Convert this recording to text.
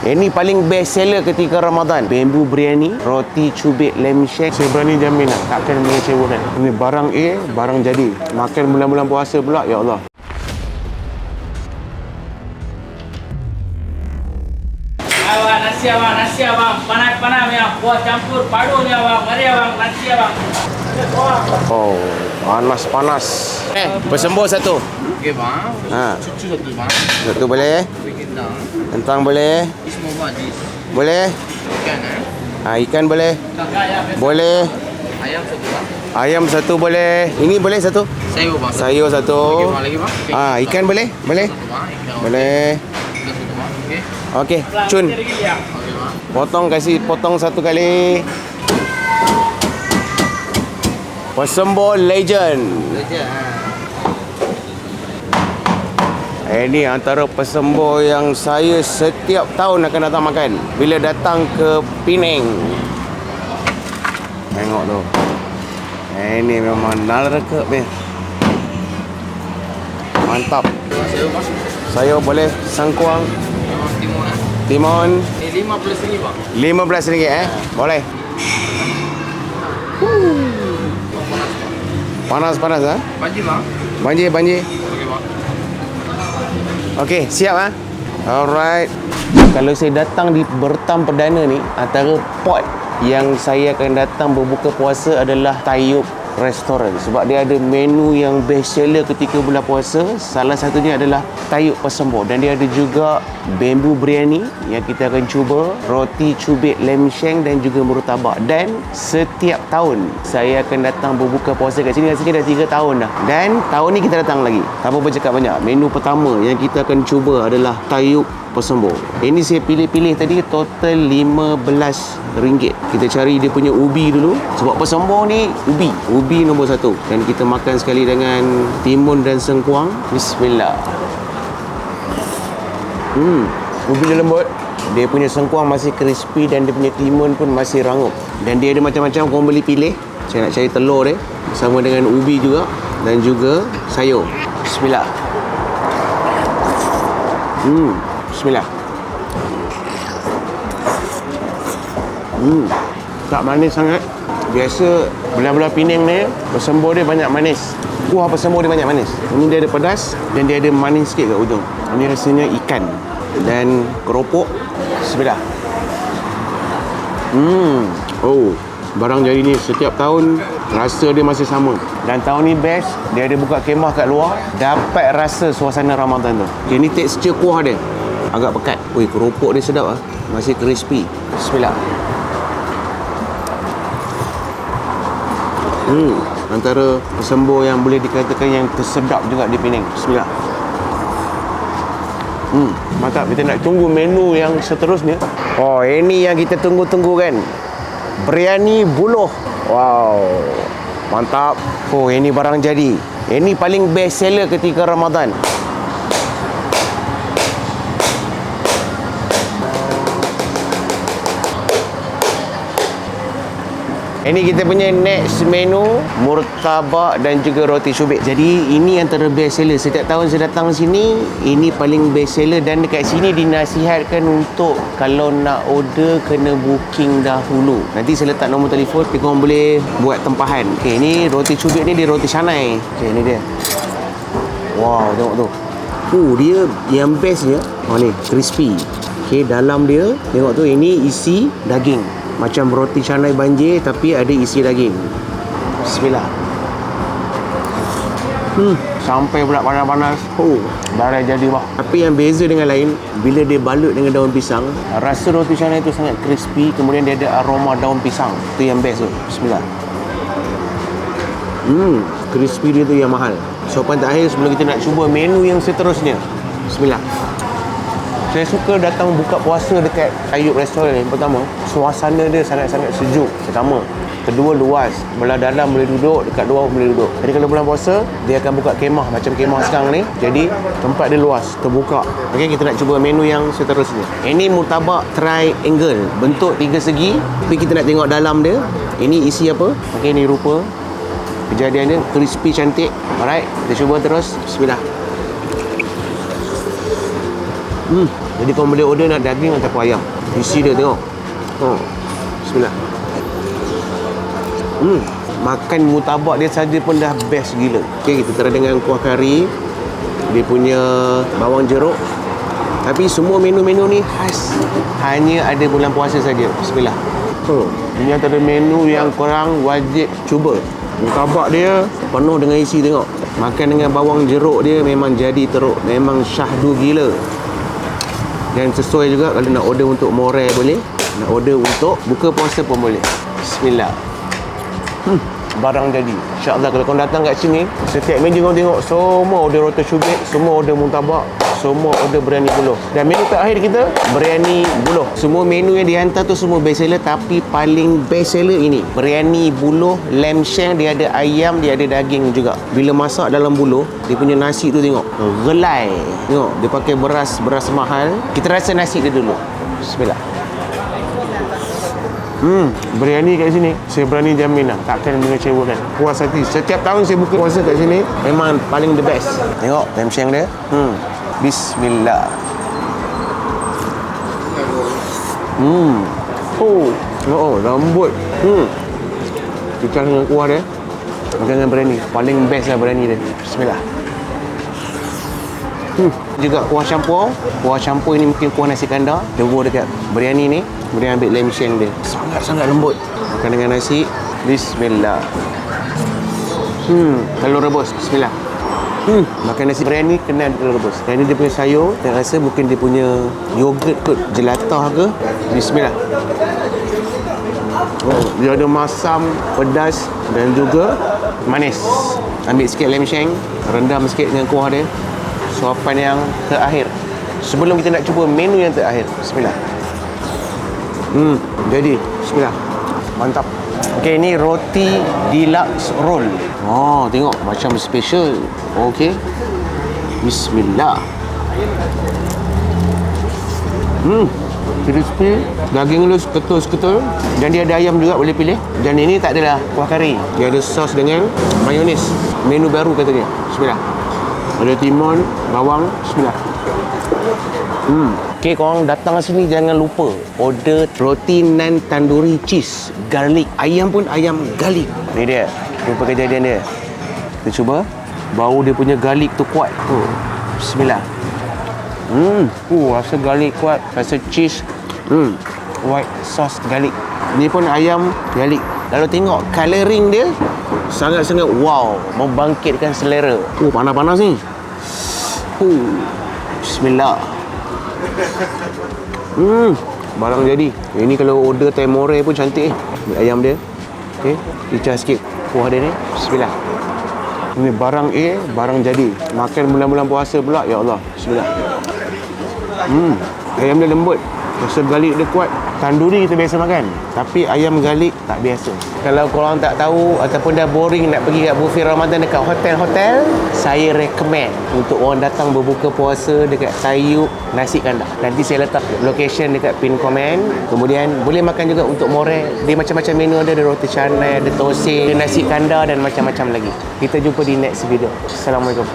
Ini paling best seller ketika Ramadan. Bambu biryani, roti cubit lamb shank. Saya berani jamin lah, takkan mengecewakan. Ini barang A, barang jadi. Makan bulan-bulan puasa pula, ya Allah. Abang, nasi abang. Panas-panas ya. Kuah campur padu ni abang. Mari abang, nasi abang. Oh, panas-panas. Persembur satu. Okey bang. Cucu satu bang. Satu boleh? Kentang. Kentang boleh? Ini semua bang. Boleh? Ikan Ikan boleh? Kakak ya. Boleh. Ayam satu bang. Ayam satu boleh. Ini boleh satu? Sayur bang. Sayur satu. Okey bang, lagi bang. Okay. Ikan boleh? Boleh? Satu bang. Ikan Boleh. Ikan satu bang. Okey. Okey, Cun. Okey bang. Potong satu kali. Persembur legend. Ini antara persembur yang saya setiap tahun akan datang makan bila datang ke Penang. Tengok tu. Ini memang neraka ni. Mantap. Sayur bang. Sayur boleh, sangkuang, Timun. timun. Ini RM15 bang. RM15 Boleh. Panas ha? Banjir bang. Banjir. Okey bang. Okey, siap ha? Alright. Kalau saya datang di Bertam Perdana ni, antara pot yang saya akan datang berbuka puasa adalah Tayyub Restoran. Sebab dia ada menu yang best seller ketika bulan puasa. Salah satunya adalah Tayyub Persembur. Dan dia ada juga bambu biryani yang kita akan cuba, roti cubit lamb shank dan juga murtabak. Dan setiap tahun saya akan datang berbuka puasa kat sini. Rasanya dah 3 tahun dah. Dan tahun ni kita datang lagi. Tanpa bercakap banyak, menu pertama yang kita akan cuba adalah Tayyub Persembur. Ini saya pilih-pilih tadi total RM15. Kita cari dia punya ubi dulu. Sebab persembur ni ubi nombor 1. Dan kita makan sekali dengan timun dan sengkuang. Bismillah. Ubi dia lembut. Dia punya sengkuang masih crispy dan dia punya timun pun masih rangup. Dan dia ada macam-macam, korang boleh pilih. Saya nak cari telur dia bersama dengan ubi juga dan juga sayur. Bismillah. Bismillah. Tak manis sangat. Biasa belah-belah Penang ni persembur dia banyak manis. Kuah persembur dia banyak manis. Ini dia ada pedas dan dia ada manis sikit kat ujung. Ini rasanya ikan dan keropok. Bismillah. Oh, barang jadi ni setiap tahun rasa dia masih sama. Dan tahun ni best, dia ada buka kemah kat luar. Dapat rasa suasana Ramadan tu. Okay, ni tekstur kuah dia agak pekat. Ui, keropok dia sedap masih crispy. Bismillah. Antara persembur yang boleh dikatakan yang tersedap juga di Penang. Bismillah. Mantap. Kita nak tunggu menu yang seterusnya. Oh, ini yang kita tunggu-tunggu kan. Biryani buluh. Wow. Mantap. Oh, ini barang jadi. Ini paling best seller ketika Ramadan. Ini kita punya next menu, murtabak dan juga roti cubit. Jadi ini antara best seller. Setiap tahun saya datang sini, ini paling best seller. Dan dekat sini dinasihatkan untuk kalau nak order kena booking dahulu. Nanti saya letak nombor telefon, korang boleh buat tempahan. Okay, ni roti cubit ni dia roti canai. Okay, ni dia. Wow, tengok tu. Dia yang best dia. Oh ni, crispy. Okay, dalam dia, tengok tu, ini isi daging. Macam roti canai banjir tapi ada isi daging. Bismillah. Sampai pula panas-panas. Darah jadi bah. Tapi yang beza dengan lain, bila dia balut dengan daun pisang, rasa roti canai itu sangat crispy. Kemudian dia ada aroma daun pisang. Itu yang best tu. Bismillah. Crispy dia tu yang mahal. Sopan terakhir sebelum kita nak cuba menu yang seterusnya. Bismillah. Saya suka datang buka puasa dekat Tayyub Restoran ni. Pertama, suasana dia sangat-sangat sejuk. Pertama. Kedua, luas. Belah dalam boleh duduk, dekat luar boleh duduk. Jadi kalau bulan puasa, dia akan buka kemah macam kemah sekarang ni. Jadi tempat dia luas, terbuka. Okey, kita nak cuba menu yang seterusnya. Ini murtabak triangle, bentuk 3 segi. Tapi kita nak tengok dalam dia. Ini isi apa? Okey, ni rupa kejadian dia, crispy cantik. Alright, kita cuba terus. Bismillah. Jadi kau boleh order nak daging ataupun ayam. Isi dia tengok. Bismillah. Makan murtabak dia saja pun dah best gila. Okey, kita try dengan kuah kari. Dia punya bawang jeruk. Tapi semua menu-menu ni khas hanya ada bulan puasa saja. Bismillah. Ini antara menu yang korang wajib cuba. Murtabak dia penuh dengan isi, tengok. Makan dengan bawang jeruk dia memang jadi teruk. Memang syahdu gila. Dan sesuai juga kalau nak order untuk more boleh. Nak order untuk buka puasa pun boleh. Bismillah. Barang jadi. InsyaAllah kalau kau datang kat sini, setiap meja kau tengok semua order roti cubit, semua order murtabak, semua order biryani buluh. Dan menu terakhir kita, biryani buluh. Semua menu yang dihantar tu semua best seller, tapi paling best seller ini biryani buluh lamb shank. Dia ada ayam, dia ada daging juga. Bila masak dalam buluh, dia punya nasi tu tengok gelai. Tengok, dia pakai beras mahal. Kita rasa nasi dia dulu. Bismillah. Biryani kat sini saya berani jamin lah takkan mengecewakan. Puas hati. Setiap tahun saya buka puasa kat sini memang paling the best. Tengok lamb shank dia. Bismillah. Lambut. Ikan dengan kuah dia. Makan dengan biryani. Paling best lah biryani dia. Bismillah. Juga kuah campur. Kuah campur ini mungkin kuah nasi kandar. Debur dekat biryani ni. Kemudian ambil lamb shank dia. Sangat-sangat lembut. Makan dengan nasi. Bismillah. Telur rebus. Bismillah. Makan nasi biryani kena telur rebus. Dan ini dia punya sayur. Saya rasa mungkin dia punya yogurt kot. Jelatah ke. Bismillah. Dia ada masam, pedas dan juga manis. Ambil sikit lamb shank. Rendam sikit dengan kuah dia. Suapan yang terakhir. Sebelum kita nak cuba menu yang terakhir. Bismillah. Jadi. Bismillah. Mantap. Okey, ni roti deluxe roll. Tengok macam special. Okey. Bismillah. Crispy. Daging lu seketul-seketul. Dan dia ada ayam juga, boleh pilih. Dan ini tak adalah kuah kari. Dia ada sos dengan mayonis. Menu baru kata dia. Bismillah. Ada timun, bawang. Bismillah. Okay, korang datang ke sini jangan lupa order roti nan tandoori cheese garlic. Ayam pun ayam garlic. Ni dia. Jumpa kejadian dia. Kita cuba. Bau dia punya garlic tu kuat. Bismillah. Rasa garlic kuat. Rasa cheese. White sauce garlic. Ni pun ayam garlic. Kalau tengok colouring dia sangat-sangat wow. Membangkitkan selera. Panas-panas ni. Bismillah. Barang jadi. Ini kalau order temore pun cantik. Ayam dia. Okay. Icah sikit kuah dia ni. Bismillah. Ini barang A, barang jadi. Makan bulan-bulan puasa pula. Ya Allah. Bismillah. Ayam dia lembut. Rasa garlic dia kuat. Tandoori kita biasa makan, tapi ayam garlic tak biasa. Kalau korang tak tahu ataupun dah boring nak pergi kat buffet Ramadan dekat hotel-hotel, saya recommend untuk orang datang berbuka puasa dekat Tayyub Nasi Kandar. Nanti saya letak location dekat pin komen. Kemudian boleh makan juga untuk more. Dia macam-macam menu ada roti canai, ada tosai, ada nasi kandar dan macam-macam lagi. Kita jumpa di next video. Assalamualaikum.